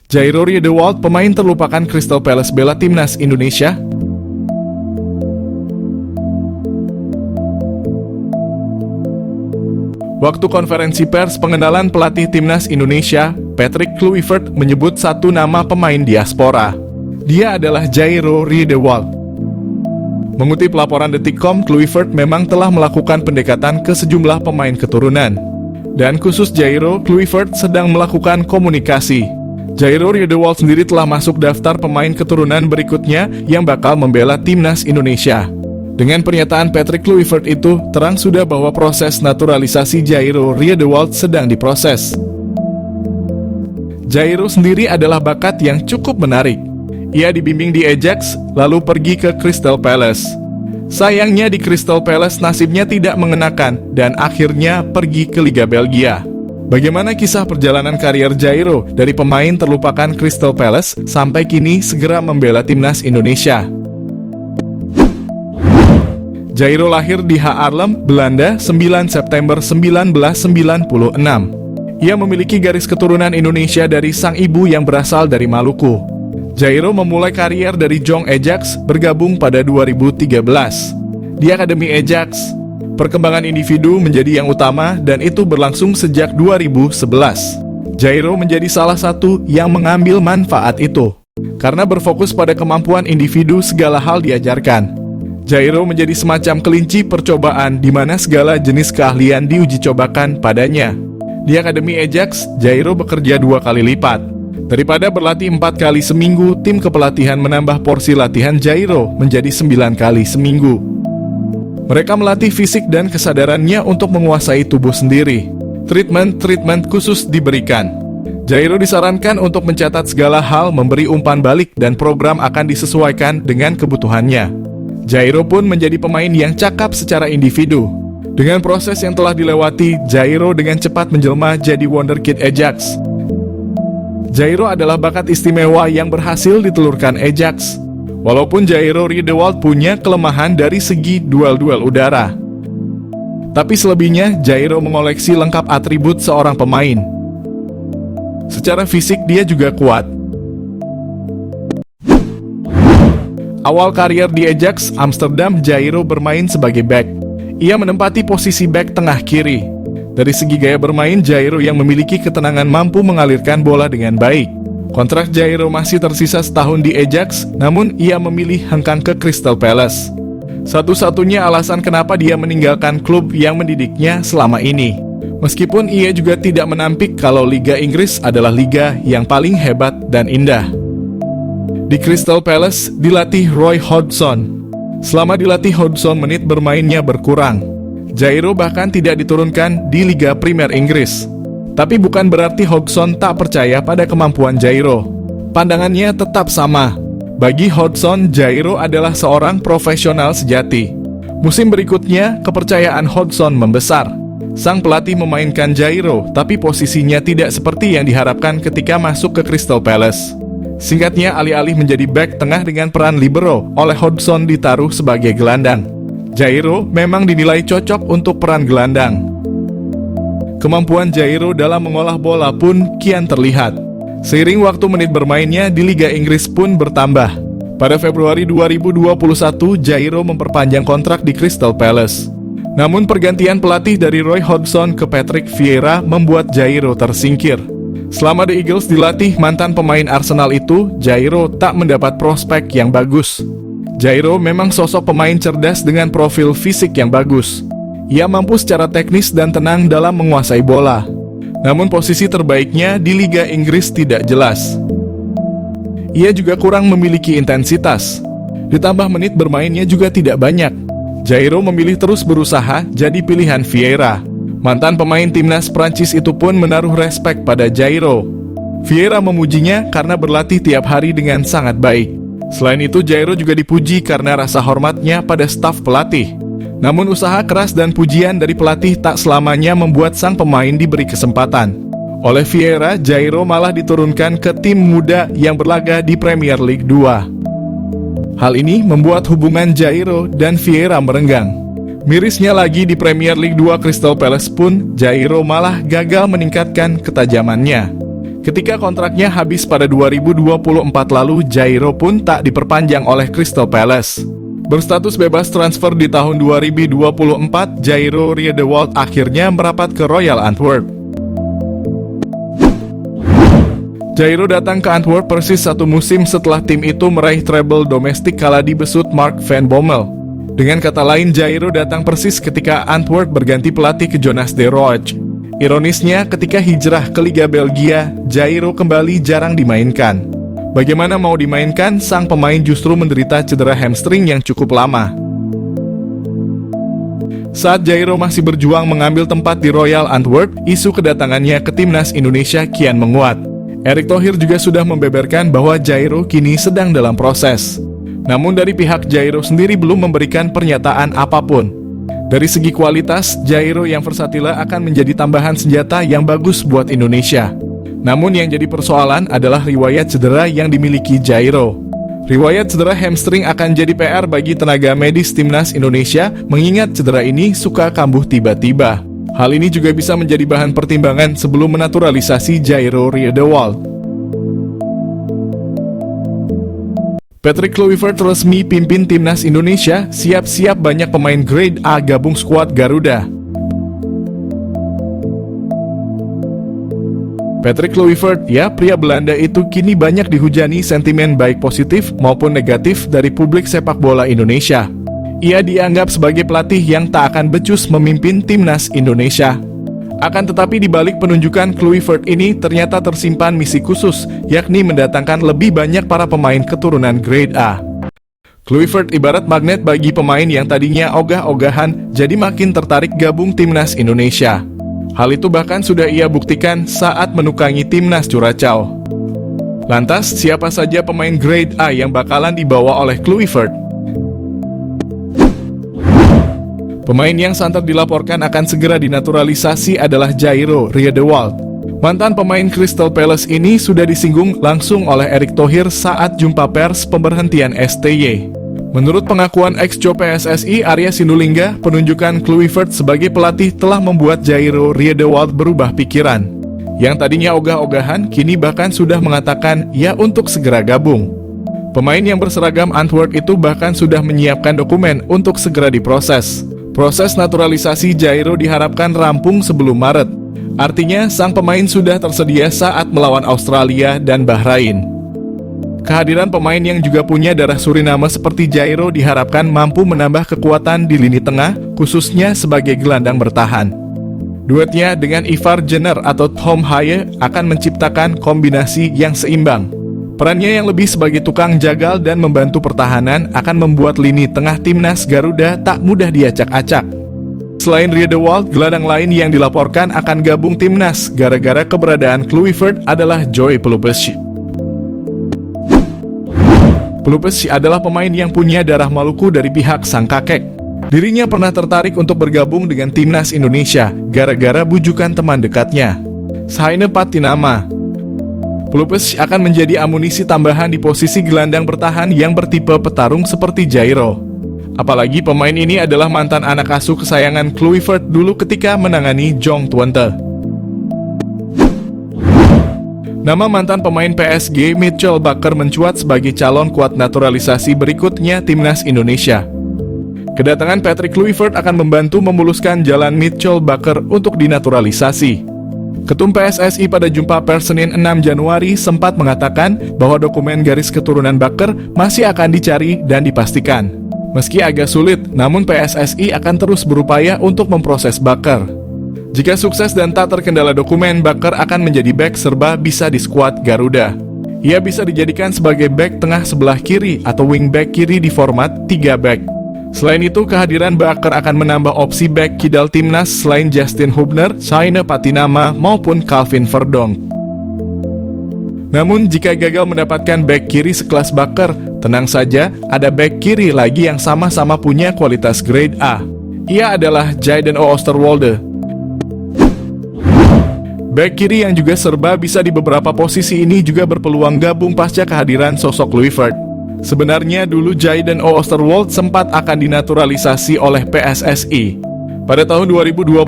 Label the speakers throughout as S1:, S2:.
S1: Jairo Riedewald, pemain terlupakan Crystal Palace, bela timnas Indonesia. Waktu konferensi pers pengenalan pelatih timnas Indonesia, Patrick Kluivert menyebut satu nama pemain diaspora. Dia adalah Jairo Riedewald. Mengutip laporan Detikcom, Kluivert memang telah melakukan pendekatan ke sejumlah pemain keturunan. Dan khusus Jairo, Kluivert sedang melakukan komunikasi. Jairo Riedewald sendiri telah masuk daftar pemain keturunan berikutnya yang bakal membela timnas Indonesia. Dengan pernyataan Patrick Kluivert itu, terang sudah bahwa proses naturalisasi Jairo Riedewald sedang diproses. Jairo sendiri adalah bakat yang cukup menarik. Ia dibimbing di Ajax, lalu pergi ke Crystal Palace. Sayangnya di Crystal Palace nasibnya tidak mengenakan dan akhirnya pergi ke Liga Belgia. Bagaimana kisah perjalanan karier Jairo dari pemain terlupakan Crystal Palace sampai kini segera membela timnas Indonesia? Jairo lahir di Haarlem, Belanda, 9 September 1996. Ia memiliki garis keturunan Indonesia dari sang ibu yang berasal dari Maluku. Jairo memulai karier dari Jong Ajax, bergabung pada 2013. Di Akademi Ajax, perkembangan individu menjadi yang utama dan itu berlangsung sejak 2011. Jairo menjadi salah satu yang mengambil manfaat itu. Karena berfokus pada kemampuan individu, segala hal diajarkan. Jairo menjadi semacam kelinci percobaan di mana segala jenis keahlian diuji cobakan padanya. Di Akademi Ajax, Jairo bekerja 2 kali lipat. Daripada berlatih 4 kali seminggu, tim kepelatihan menambah porsi latihan Jairo menjadi 9 kali seminggu. Mereka melatih fisik dan kesadarannya untuk menguasai tubuh sendiri. Treatment khusus diberikan. Jairo disarankan untuk mencatat segala hal, memberi umpan balik, dan program akan disesuaikan dengan kebutuhannya. Jairo pun menjadi pemain yang cakap secara individu. Dengan proses yang telah dilewati, Jairo dengan cepat menjelma jadi wonderkid Ajax. Jairo adalah bakat istimewa yang berhasil ditelurkan Ajax. Walaupun Jairo Riedewald punya kelemahan dari segi duel-duel udara, tapi selebihnya Jairo mengoleksi lengkap atribut seorang pemain. Secara fisik dia juga kuat. Awal karier di Ajax Amsterdam, Jairo bermain sebagai back. Ia menempati posisi back tengah kiri. Dari segi gaya bermain, Jairo yang memiliki ketenangan mampu mengalirkan bola dengan baik. Kontrak Jairo masih tersisa setahun di Ajax, namun ia memilih hengkang ke Crystal Palace. Satu-satunya alasan kenapa dia meninggalkan klub yang mendidiknya selama ini. Meskipun ia juga tidak menampik kalau Liga Inggris adalah liga yang paling hebat dan indah. Di Crystal Palace dilatih Roy Hodgson. Selama dilatih Hodgson, menit bermainnya berkurang. Jairo bahkan tidak diturunkan di Liga Premier Inggris. Tapi bukan berarti Hodgson tak percaya pada kemampuan Jairo. Pandangannya tetap sama. Bagi Hodgson, Jairo adalah seorang profesional sejati. Musim berikutnya, kepercayaan Hodgson membesar. Sang pelatih memainkan Jairo, tapi posisinya tidak seperti yang diharapkan ketika masuk ke Crystal Palace. Singkatnya, alih-alih menjadi back tengah dengan peran libero, oleh Hodgson ditaruh sebagai gelandang. Jairo memang dinilai cocok untuk peran gelandang. Kemampuan Jairo dalam mengolah bola pun kian terlihat. Seiring waktu, menit bermainnya di Liga Inggris pun bertambah. Pada Februari 2021, Jairo memperpanjang kontrak di Crystal Palace. Namun pergantian pelatih dari Roy Hodgson ke Patrick Vieira membuat Jairo tersingkir. Selama The Eagles dilatih mantan pemain Arsenal itu, Jairo tak mendapat prospek yang bagus. Jairo memang sosok pemain cerdas dengan profil fisik yang bagus. Ia mampu secara teknis dan tenang dalam menguasai bola. Namun posisi terbaiknya di Liga Inggris tidak jelas. Ia juga kurang memiliki intensitas. Ditambah menit bermainnya juga tidak banyak. Jairo memilih terus berusaha jadi pilihan Vieira. Mantan pemain timnas Prancis itu pun menaruh respek pada Jairo. Vieira memujinya karena berlatih tiap hari dengan sangat baik. Selain itu, Jairo juga dipuji karena rasa hormatnya pada staf pelatih. Namun usaha keras dan pujian dari pelatih tak selamanya membuat sang pemain diberi kesempatan. Oleh Vieira, Jairo malah diturunkan ke tim muda yang berlaga di Premier League 2. Hal ini membuat hubungan Jairo dan Vieira merenggang. Mirisnya lagi, di Premier League 2 Crystal Palace pun Jairo malah gagal meningkatkan ketajamannya. Ketika kontraknya habis pada 2024 lalu, Jairo pun tak diperpanjang oleh Crystal Palace. Berstatus bebas transfer di tahun 2024, Jairo Riedewald akhirnya merapat ke Royal Antwerp. Jairo datang ke Antwerp persis 1 musim setelah tim itu meraih treble domestik kala dibesut Mark van Bommel. Dengan kata lain, Jairo datang persis ketika Antwerp berganti pelatih ke Jonas de Rooij. Ironisnya, ketika hijrah ke Liga Belgia, Jairo kembali jarang dimainkan. Bagaimana mau dimainkan, sang pemain justru menderita cedera hamstring yang cukup lama. Saat Jairo masih berjuang mengambil tempat di Royal Antwerp, isu kedatangannya ke timnas Indonesia kian menguat. Erick Thohir juga sudah membeberkan bahwa Jairo kini sedang dalam proses. Namun dari pihak Jairo sendiri belum memberikan pernyataan apapun. Dari segi kualitas, Jairo yang versatile akan menjadi tambahan senjata yang bagus buat Indonesia. Namun yang jadi persoalan adalah riwayat cedera yang dimiliki Jairo. Riwayat cedera hamstring akan jadi PR bagi tenaga medis timnas Indonesia, mengingat cedera ini suka kambuh tiba-tiba. Hal ini juga bisa menjadi bahan pertimbangan sebelum menaturalisasi Jairo Riedewald. Patrick Kluivert resmi pimpin timnas Indonesia, siap-siap banyak pemain grade A gabung skuad Garuda. Patrick Kluivert, ya pria Belanda itu kini banyak dihujani sentimen baik positif maupun negatif dari publik sepak bola Indonesia. Ia dianggap sebagai pelatih yang tak akan becus memimpin timnas Indonesia. Akan tetapi di balik penunjukan Kluivert ini ternyata tersimpan misi khusus, yakni mendatangkan lebih banyak para pemain keturunan grade A. Kluivert ibarat magnet bagi pemain yang tadinya ogah-ogahan jadi makin tertarik gabung timnas Indonesia. Hal itu bahkan sudah ia buktikan saat menukangi timnas Curaçao. Lantas, siapa saja pemain grade A yang bakalan dibawa oleh Kluivert? Pemain yang santer dilaporkan akan segera dinaturalisasi adalah Jairo Riedewald. Mantan pemain Crystal Palace ini sudah disinggung langsung oleh Erick Thohir saat jumpa pers pemberhentian STY. Menurut pengakuan ex-Jo PSSI Arya Sinulinga, penunjukan Kluivert sebagai pelatih telah membuat Jairo Riedewald berubah pikiran. Yang tadinya ogah-ogahan, kini bahkan sudah mengatakan ya untuk segera gabung. Pemain yang berseragam Antwerp itu bahkan sudah menyiapkan dokumen untuk segera diproses. Proses naturalisasi Jairo diharapkan rampung sebelum Maret. Artinya, sang pemain sudah tersedia saat melawan Australia dan Bahrain. Kehadiran pemain yang juga punya darah Suriname seperti Jairo diharapkan mampu menambah kekuatan di lini tengah, khususnya sebagai gelandang bertahan. Duetnya dengan Ivar Jenner atau Tom Haye akan menciptakan kombinasi yang seimbang. Perannya yang lebih sebagai tukang jagal dan membantu pertahanan akan membuat lini tengah timnas Garuda tak mudah diacak-acak. Selain Riedewald, gelandang lain yang dilaporkan akan gabung timnas gara-gara keberadaan Kluivert adalah Joy Pelupessi. Pelupessi adalah pemain yang punya darah Maluku dari pihak sang kakek. Dirinya pernah tertarik untuk bergabung dengan timnas Indonesia gara-gara bujukan teman dekatnya, Saine Patinama. Pelupessi akan menjadi amunisi tambahan di posisi gelandang bertahan yang bertipe petarung seperti Jairo. Apalagi pemain ini adalah mantan anak asuh kesayangan Kluivert dulu ketika menangani Jong Twente. Nama mantan pemain PSG Mitchell Bakker mencuat sebagai calon kuat naturalisasi berikutnya timnas Indonesia. Kedatangan Patrick Kluivert akan membantu memuluskan jalan Mitchell Bakker untuk dinaturalisasi. Ketum PSSI pada jumpa pers Senin 6 Januari sempat mengatakan bahwa dokumen garis keturunan Bakker masih akan dicari dan dipastikan. Meski agak sulit, namun PSSI akan terus berupaya untuk memproses Bakker. Jika sukses dan tak terkendala dokumen, Bakker akan menjadi bek serba bisa di skuad Garuda. Ia bisa dijadikan sebagai bek tengah sebelah kiri atau wingback kiri di format 3 back. Selain itu, kehadiran Bakker akan menambah opsi bek kidal timnas selain Justin Hubner, Saine Patinama, maupun Calvin Verdonk. Namun, jika gagal mendapatkan bek kiri sekelas Bakker, tenang saja, ada bek kiri lagi yang sama-sama punya kualitas grade A. Ia adalah Jayden Oosterwolde. Bek kiri yang juga serba bisa di beberapa posisi ini juga berpeluang gabung pasca kehadiran sosok Kluivert. Sebenarnya dulu Jayden Oosterwolde sempat akan dinaturalisasi oleh PSSI. Pada tahun 2021,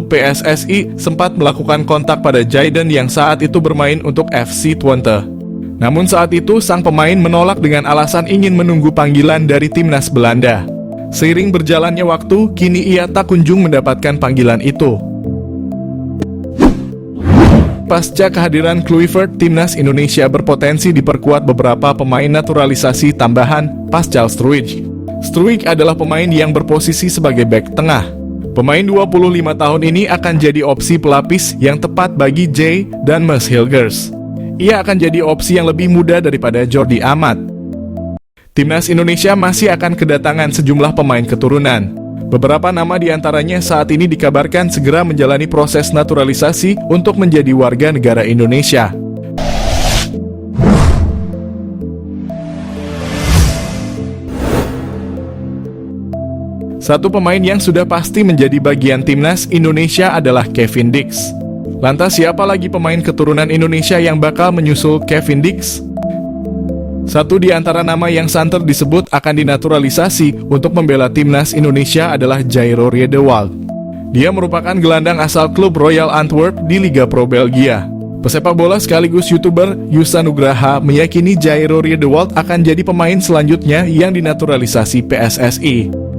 S1: PSSI sempat melakukan kontak pada Jayden yang saat itu bermain untuk FC Twente. Namun saat itu sang pemain menolak dengan alasan ingin menunggu panggilan dari timnas Belanda. Seiring berjalannya waktu, kini ia tak kunjung mendapatkan panggilan itu. Pasca kehadiran Kluivert, timnas Indonesia berpotensi diperkuat beberapa pemain naturalisasi tambahan pasca Struijk. Struijk adalah pemain yang berposisi sebagai bek tengah. Pemain 25 tahun ini akan jadi opsi pelapis yang tepat bagi Jay dan Mads Hilgers. Ia akan jadi opsi yang lebih muda daripada Jordi Amat. Timnas Indonesia masih akan kedatangan sejumlah pemain keturunan. Beberapa nama diantaranya saat ini dikabarkan segera menjalani proses naturalisasi untuk menjadi warga negara Indonesia. Satu pemain yang sudah pasti menjadi bagian timnas Indonesia adalah Kevin Dix. Lantas siapa lagi pemain keturunan Indonesia yang bakal menyusul Kevin Dix? Satu di antara nama yang santer disebut akan dinaturalisasi untuk membela timnas Indonesia adalah Jairo Riedewald. Dia merupakan gelandang asal klub Royal Antwerp di Liga Pro Belgia. Pesepak bola sekaligus YouTuber Yusa Nugraha meyakini Jairo Riedewald akan jadi pemain selanjutnya yang dinaturalisasi PSSI.